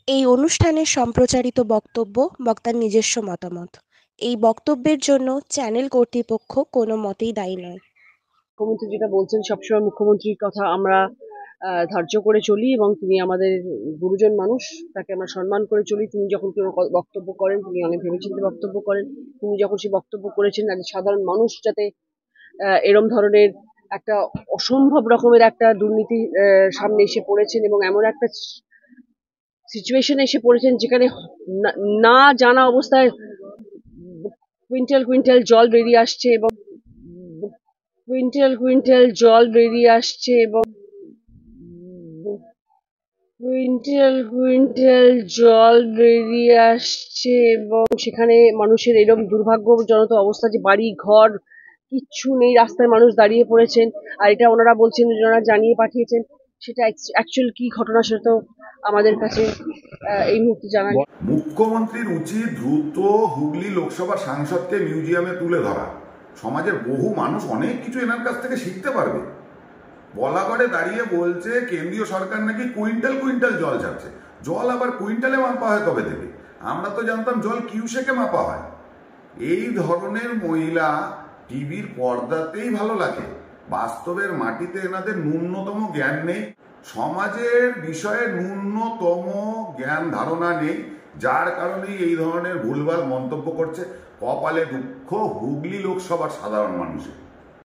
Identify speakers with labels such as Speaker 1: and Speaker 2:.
Speaker 1: এই অনুষ্ঠানে সম্প্রচারিত বক্তব্য বক্তার নিজস্ব মতামত। এই বক্তব্যের জন্য চ্যানেল কর্তৃপক্ষ কোনো মতেই দায়ী নয়।
Speaker 2: মুখ্যমন্ত্রী যেটা বলছেন, সবসময় মুখ্যমন্ত্রীর কথা আমরা ধার্য করে চলি এবং তিনি আমাদের গুরুজন মানুষ, তাকে আমরা সম্মান করে চলি। তিনি যখন কোনো বক্তব্য করেন তিনি অনেক ভেবেচিন্তে বক্তব্য করেন। তিনি যখন সে বক্তব্য করেছেন সাধারণ মানুষ যাতে এরম ধরনের একটা অসম্ভব রকমের একটা দুর্নীতি সামনে এসে পড়েছেন এবং এমন একটা সিচুয়েশনে এসে পড়েছেন যেখানে না জানা অবস্থায় কুইন্টাল কুইন্টাল জল বেরিয়ে আসছে এবং কুইন্টাল কুইন্টাল জল বেরিয়ে আসছে এবং কুইন্টাল কুইন্টাল জল বেরিয়ে আসছে এবং সেখানে মানুষের এরকম দুর্ভাগ্যজনক অবস্থা যে বাড়ি ঘর কিচ্ছু নেই, রাস্তায় মানুষ দাঁড়িয়ে পড়েছেন। আর এটা ওনারা বলছেন, ওনারা জানিয়ে পাঠিয়েছেন, সেটা অ্যাকচুয়াল কি ঘটনা সেটা তো আমাদের কাছে এই মুহূর্তে জানা নেই।
Speaker 3: মুখ্যমন্ত্রীর উচিত দ্রুত হুগলি লোকসভা সাংসদকে মিউজিয়ামে তুলে ধরা। সমাজের বহু মানুষ অনেক কিছু এনার কাছ থেকে শিখতে পারবে। বলাগড়ে দাঁড়িয়ে বলছে কেন্দ্রীয় সরকার নাকি কুইন্টাল কুইন্টাল জল ছাড়ছে। জল আবার কুইন্টালে মাপা হয় কবে থেকে? আমরা তো জানতাম জল কিউসেকে মাপা হয়। এই ধরনের মহিলা টিভির পর্দাতেই ভালো লাগে, বাস্তবের মাটিতে এনাদের ন্যূনতম জ্ঞান নেই, সমাজের বিষয়ে ন্যূনতম জ্ঞান ধারণা নেই, যার কারণেই এই ধরনের ভুলভাল মন্তব্য করছে। কপালে দুঃখ হুগলি লোকসভার সাধারণ মানুষের।